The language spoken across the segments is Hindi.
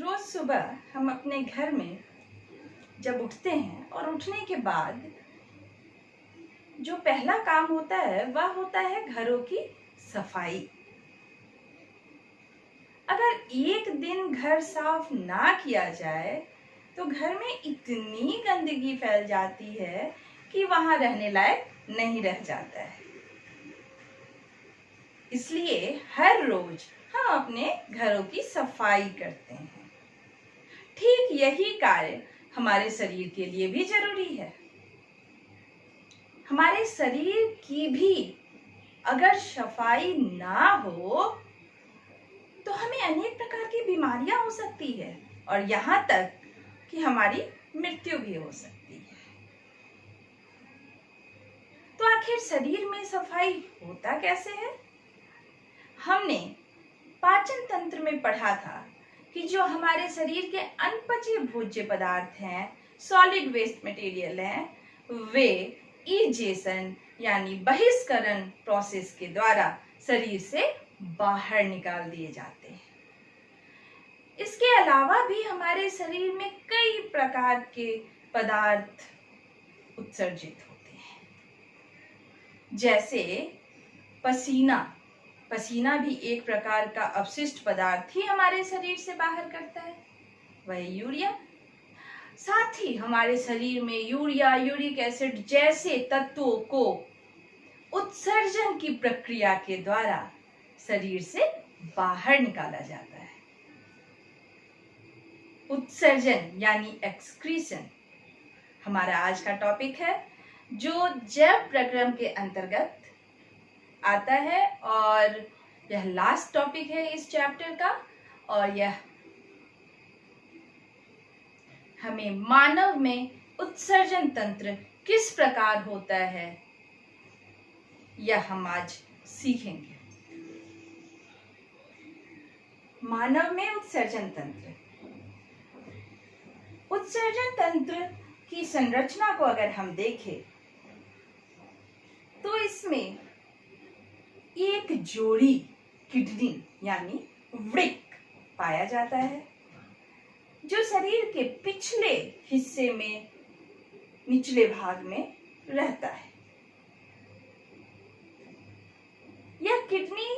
रोज सुबह हम अपने घर में जब उठते हैं और उठने के बाद जो पहला काम होता है वह होता है घरों की सफाई। अगर एक दिन घर साफ ना किया जाए तो घर में इतनी गंदगी फैल जाती है कि वहां रहने लायक नहीं रह जाता है। इसलिए हर रोज हम अपने घरों की सफाई करते हैं। ठीक यही कार्य हमारे शरीर के लिए भी जरूरी है। हमारे शरीर की भी अगर सफाई ना हो तो हमें अनेक प्रकार की बीमारियां हो सकती है और यहाँ तक कि हमारी मृत्यु भी हो सकती है। तो आखिर शरीर में सफाई होता कैसे है? हमने पाचन तंत्र में पढ़ा था कि जो हमारे शरीर के अनपचे भोज्य पदार्थ हैं, सॉलिड वेस्ट मटेरियल हैं, वे इजेशन यानी बहिष्करण प्रोसेस के द्वारा शरीर से बाहर निकाल दिए जाते हैं। इसके अलावा भी हमारे शरीर में कई प्रकार के पदार्थ उत्सर्जित होते हैं, जैसे पसीना भी एक प्रकार का अपशिष्ट पदार्थ ही हमारे शरीर से बाहर करता है, वह यूरिया। साथ ही हमारे शरीर में यूरिया, यूरिक एसिड जैसे तत्वों को उत्सर्जन की प्रक्रिया के द्वारा शरीर से बाहर निकाला जाता है। उत्सर्जन यानी एक्सक्रीशन हमारा आज का टॉपिक है, जो जैव प्रक्रम के अंतर्गत आता है और यह लास्ट टॉपिक है इस चैप्टर का। और यह हमें मानव में उत्सर्जन तंत्र किस प्रकार होता है यह हम आज सीखेंगे। मानव में उत्सर्जन तंत्र की संरचना को अगर हम देखें तो इसमें एक जोड़ी किडनी यानी वृक्क पाया जाता है, जो शरीर के पिछले हिस्से में निचले भाग में रहता है। यह किडनी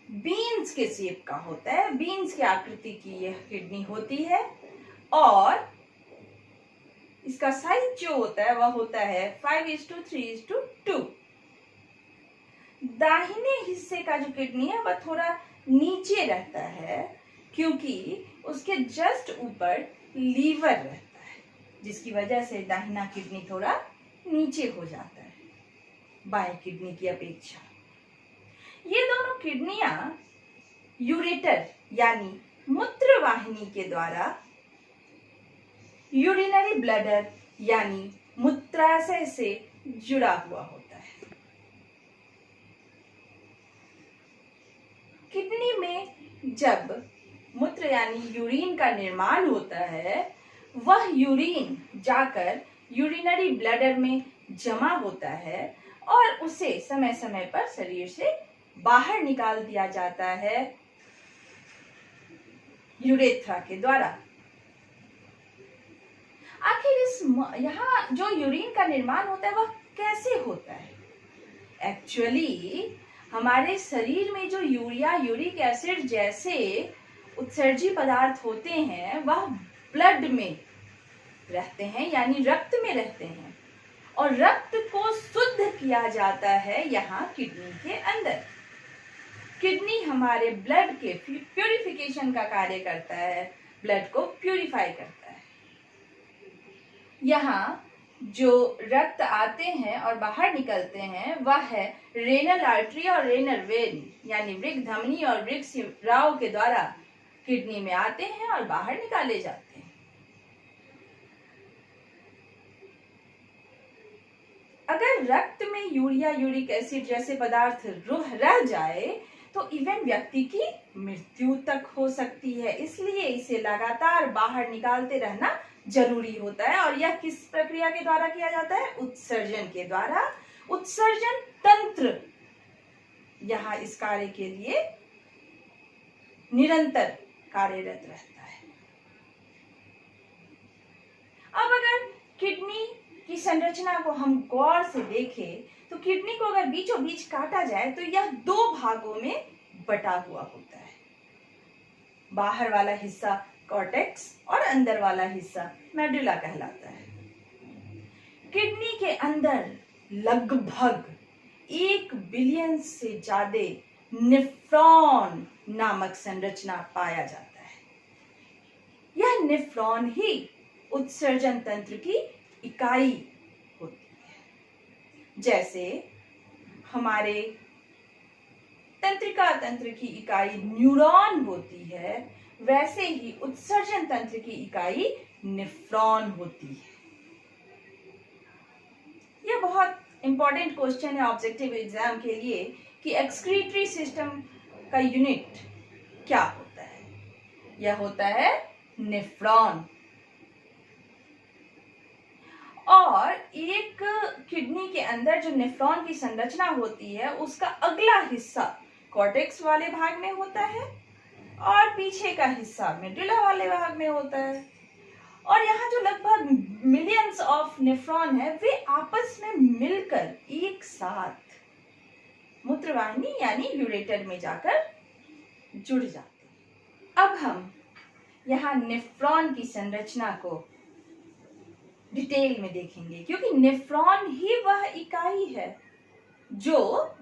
बीन्स के शेप का होता है, बीन्स की आकृति की यह किडनी होती है और इसका साइज जो होता है वह होता है 5:3:2। दाहिने हिस्से का जो किडनी है वह थोड़ा नीचे रहता है, क्योंकि उसके जस्ट ऊपर लीवर रहता है, जिसकी वजह से दाहिना किडनी थोड़ा नीचे हो जाता है बाएं किडनी की अपेक्षा। ये दोनों किडनियां यूरेटर यानी मूत्र वाहिनी के द्वारा यूरिनरी ब्लैडर यानी मूत्राशय से जुड़ा हुआ होता है। किडनी में जब मूत्र यानी यूरिन का निर्माण होता है, वह यूरिन जाकर यूरिनरी ब्लैडर में जमा होता है और उसे समय समय पर शरीर से बाहर निकाल दिया जाता है यूरेथ्रा के द्वारा। आखिर यहाँ जो यूरिन का निर्माण होता है वह कैसे होता है? एक्चुअली हमारे शरीर में जो यूरिया, यूरिक एसिड जैसे उत्सर्जी पदार्थ होते हैं वह ब्लड में रहते हैं यानी रक्त में रहते हैं, और रक्त को शुद्ध किया जाता है यहाँ किडनी के अंदर। किडनी हमारे ब्लड के प्यूरिफिकेशन का कार्य करता है, ब्लड को प्यूरिफाई करता है। यहाँ जो रक्त आते हैं और बाहर निकलते हैं वह है रेनल आर्टरी और रेनल वेन यानी वृक्क धमनी और वृक्क स्राव के द्वारा किडनी में आते हैं और बाहर निकाले जाते हैं। अगर रक्त में यूरिया, यूरिक एसिड जैसे पदार्थ रह जाए तो इवन व्यक्ति की मृत्यु तक हो सकती है। इसलिए इसे लगातार बाहर निकालते रहना जरूरी होता है। और यह किस प्रक्रिया के द्वारा किया जाता है? उत्सर्जन के द्वारा। उत्सर्जन तंत्र यहाँ इस कार्य के लिए निरंतर कार्यरत रहता है। अब अगर किडनी की संरचना को हम गौर से देखें तो किडनी को अगर बीचों बीच काटा जाए तो यह दो भागों में बटा हुआ होता है। बाहर वाला हिस्सा कॉर्टेक्स और अंदर वाला हिस्सा मेडुला कहलाता है। किडनी के अंदर लगभग 1 बिलियन से ज्यादा नेफ्रॉन नामक संरचना पाया जाता है। यह नेफ्रॉन ही उत्सर्जन तंत्र की इकाई होती है। जैसे हमारे तंत्रिका तंत्र की इकाई न्यूरॉन होती है, वैसे ही उत्सर्जन तंत्र की इकाई नेफ्रॉन होती है। यह बहुत इंपॉर्टेंट क्वेश्चन है ऑब्जेक्टिव एग्जाम के लिए कि एक्सक्रीटरी सिस्टम का यूनिट क्या होता है। यह होता है नेफ्रॉन। और एक किडनी के अंदर जो नेफ्रॉन की संरचना होती है उसका अगला हिस्सा कॉर्टेक्स वाले भाग में होता है और पीछे का हिस्सा मेडुला वाले भाग में होता है। और यहाँ जो लगभग मिलियंस ऑफ नेफ्रॉन है वे आपस में मिलकर एक साथ मूत्रवाहिनी यानी यूरेटर में जाकर जुड़ जाते हैं। अब हम यहाँ नेफ्रॉन की संरचना को डिटेल में देखेंगे, क्योंकि नेफ्रॉन ही वह इकाई है जो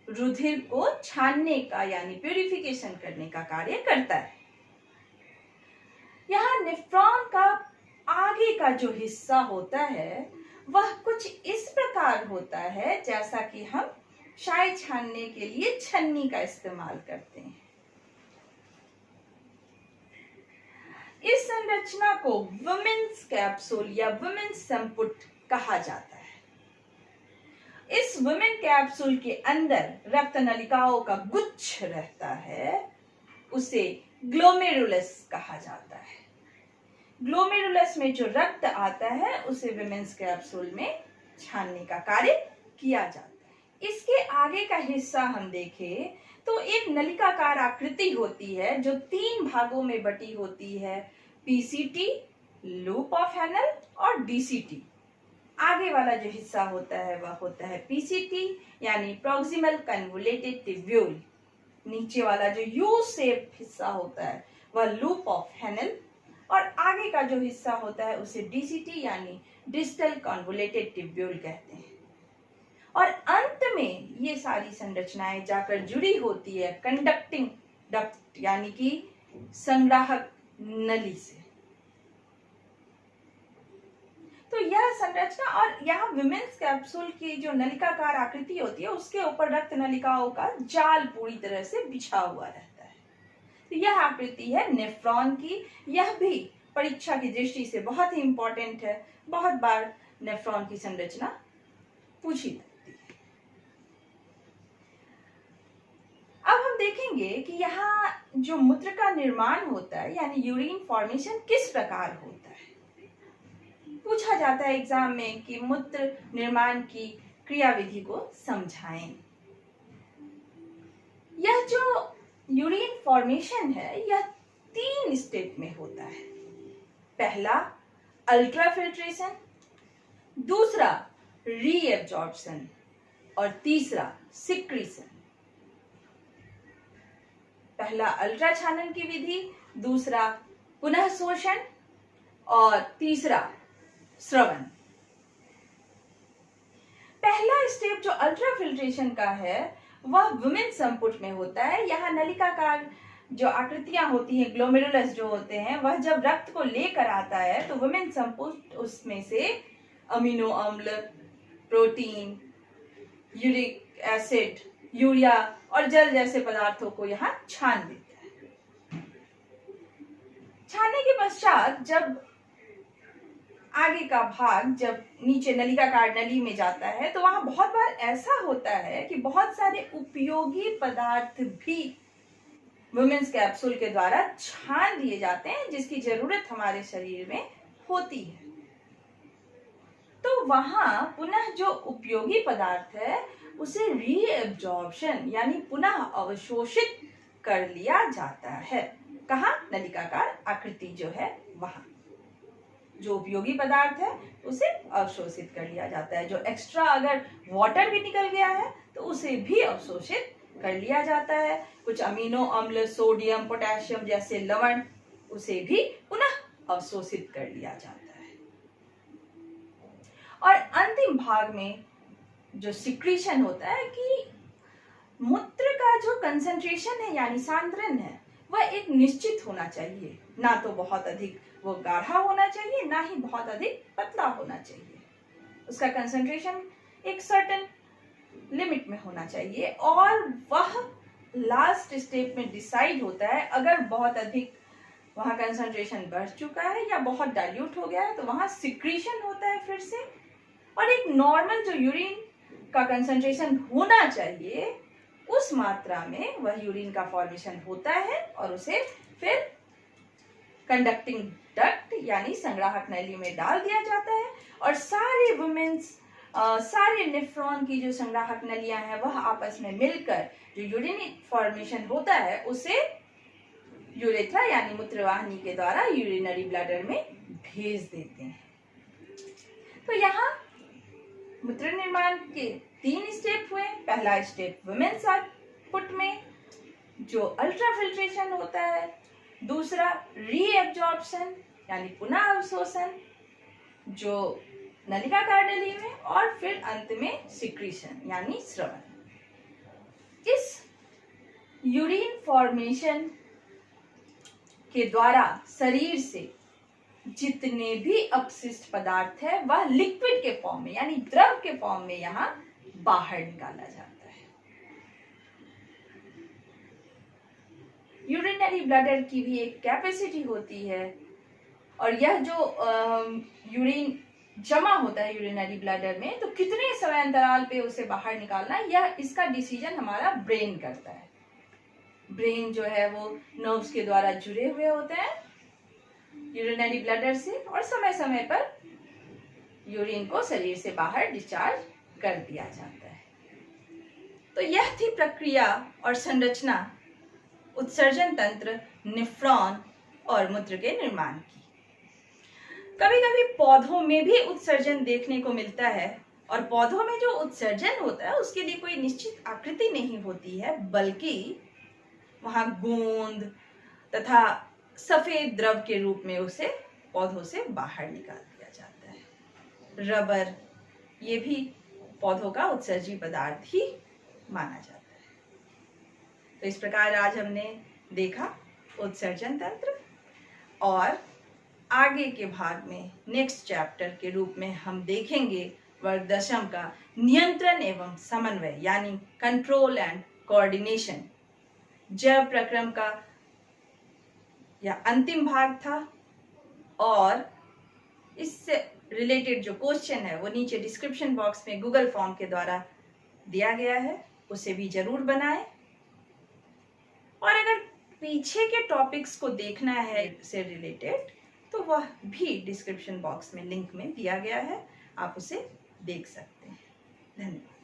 रुधिर को छानने का यानी प्यूरिफिकेशन करने का कार्य करता है। यहाँ नेफ्रॉन का आगे का जो हिस्सा होता है वह कुछ इस प्रकार होता है जैसा कि हम चाय छानने के लिए छन्नी का इस्तेमाल करते हैं। इस संरचना को वुमेन्स कैप्सूल या वुमेन्स संपुट कहा जाता है। इस वुमेन कैप्सूल के अंदर रक्त नलिकाओं का गुच्छ रहता है, उसे ग्लोमेरुलस कहा जाता है। ग्लोमेरुलस में जो रक्त आता है उसे वुमेन्स कैप्सूल में छानने का कार्य किया जाता है। इसके आगे का हिस्सा हम देखें तो एक नलिकाकार आकृति होती है जो 3 भागों में बटी होती है, पीसीटी, लूप ऑफ हैनल और डीसीटी। आगे वाला जो हिस्सा होता है वह होता है पीसीटी यानी प्रॉक्सिमल कन्वोलेटेड ट्यूब्यूल। नीचे वाला जो यू शेप हिस्सा होता है वह लूप ऑफ हैनल और आगे का जो हिस्सा होता है उसे डीसीटी यानी डिस्टल कन्वोलेटेड ट्यूब्यूल कहते हैं। और अंत में ये सारी संरचनाएं जाकर जुड़ी होती है कंडक्टिंग डक्ट यानी कि संग्राहक नली से। तो यह संरचना और यहाँ विमेन्स कैप्सूल की जो नलिकाकार आकृति होती है उसके ऊपर रक्त नलिकाओं का जाल पूरी तरह से बिछा हुआ रहता है। तो यह आकृति है नेफ्रॉन की। यह भी परीक्षा की दृष्टि से बहुत ही इंपॉर्टेंट है। बहुत बार नेफ्रॉन की संरचना पूछी जाती है। अब हम देखेंगे कि यहाँ जो मूत्र का निर्माण होता है यानी यूरिन फॉर्मेशन किस प्रकार होता है। पूछा जाता है एग्जाम में कि मूत्र निर्माण की क्रियाविधि को समझाएं। यह जो यूरिन फॉर्मेशन है यह 3 स्टेप में होता है। पहला अल्ट्राफिल्ट्रेशन, दूसरा रीएब्जॉर्प्शन और तीसरा सिक्रीशन। पहला अल्ट्रा छानन की विधि, दूसरा पुनः शोषण और तीसरा श्रवण। पहला स्टेप जो अल्ट्राफिल्ट्रेशन का है वह वुमेन संपुट में होता है। यहाँ नलिकाकार जो आकृतियां होती हैं, ग्लोमेरुलस जो होते हैं, वह जब रक्त को लेकर आता है तो वुमेन संपुट उसमें से अमीनो अम्ल, प्रोटीन, यूरिक एसिड, यूरिया और जल जैसे पदार्थों को यहाँ छान देता है। छानने के पश्चात जब आगे का भाग जब नीचे नलिकाकार नली में जाता है तो वहां बहुत बार ऐसा होता है कि बहुत सारे उपयोगी पदार्थ भी वुमेन्स कैप्सूल के द्वारा छान दिए जाते हैं जिसकी जरूरत हमारे शरीर में होती है। तो वहां पुनः जो उपयोगी पदार्थ है उसे रीएब्जॉर्प्शन यानी पुनः अवशोषित कर लिया जाता है। कहाँ? नलिकाकार आकृति जो है वहां। जो उपयोगी पदार्थ है उसे अवशोषित कर लिया जाता है। जो एक्स्ट्रा अगर वाटर भी निकल गया है तो उसे भी अवशोषित कर लिया जाता है। कुछ अमीनो अम्ल, सोडियम, पोटेशियम जैसे लवण, उसे भी पुनः अवशोषित कर लिया जाता है। और अंतिम भाग में जो सिक्रीशन होता है कि मूत्र का जो कंसंट्रेशन है यानी सांद्रण है वह एक निश्चित होना चाहिए, ना तो बहुत अधिक वो गाढ़ा होना चाहिए, ना ही बहुत अधिक पतला होना चाहिए। उसका कंसंट्रेशन एक सर्टेन लिमिट में होना चाहिए और वह लास्ट स्टेप में डिसाइड होता है। अगर बहुत अधिक वहां कंसंट्रेशन बढ़ चुका है या बहुत डाइल्यूट हो गया है तो वहां सिक्रीशन होता है फिर से, और एक नॉर्मल जो यूरिन का कंसंट्रेशन होना चाहिए उस मात्रा में वह यूरिन का फॉर्मेशन होता है और उसे फिर कंडक्टिंग डक्ट यानी संग्राहक नली में डाल दिया जाता है। और सारे वुमेन्स सारे नेफ्रॉन की जो संग्राहक नलियां हैं वह आपस में मिलकर जो यूरिन फॉर्मेशन होता है उसे यूरेथ्रा यानी मूत्रवाहिनी के द्वारा यूरिनरी ब्लैडर में भेज देते हैं। तो यहाँ मूत्र निर्माण के 3 स्टेप हुए। पहला स्टेप वुमेन्स आउटपुट में जो अल्ट्रा फिल्ट्रेशन होता है, दूसरा रीएब्जॉर्प्शन यानी पुनः अवशोषण जो नलिकाकार नली में, और फिर अंत में सिक्रीशन यानी स्रवन। इस यूरिन फॉर्मेशन के द्वारा शरीर से जितने भी अपशिष्ट पदार्थ है वह लिक्विड के फॉर्म में यानी द्रव के फॉर्म में यहाँ बाहर निकाला जाता है। यूरिनरी ब्लैडर की भी एक कैपेसिटी होती है और यह जो यूरिन जमा होता है यूरिनरी ब्लैडर में तो कितने समय अंतराल पे उसे बाहर निकालना है यह इसका डिसीजन हमारा ब्रेन करता है। ब्रेन जो है वो नर्व्स के द्वारा जुड़े हुए होते हैं यूरिनरी ब्लैडर से और समय समय पर यूरिन को शरीर से बाहर डिस्चार्ज कर दिया जाता है। तो यह थी प्रक्रिया और संरचना उत्सर्जन तंत्र, नेफ्रॉन और मूत्र के निर्माण की। कभी कभी पौधों में भी उत्सर्जन देखने को मिलता है और पौधों में जो उत्सर्जन होता है उसके लिए कोई निश्चित आकृति नहीं होती है, बल्कि वहां गोंद तथा सफेद द्रव के रूप में उसे पौधों से बाहर निकाल दिया जाता है। रबर ये भी पौधों का उत्सर्जी पदार्थ ही माना जाता है। तो इस प्रकार आज हमने देखा उत्सर्जन तंत्र और आगे के भाग में नेक्स्ट चैप्टर के रूप में हम देखेंगे वर्ग 10 का नियंत्रण एवं समन्वय यानी कंट्रोल एंड कोऑर्डिनेशन। जैव प्रक्रम का यह अंतिम भाग था और इससे रिलेटेड जो क्वेश्चन है वो नीचे डिस्क्रिप्शन बॉक्स में गूगल फॉर्म के द्वारा दिया गया है, उसे भी जरूर बनाएं। और अगर पीछे के टॉपिक्स को देखना है से रिलेटेड तो वह भी डिस्क्रिप्शन बॉक्स में लिंक में दिया गया है, आप उसे देख सकते हैं। धन्यवाद।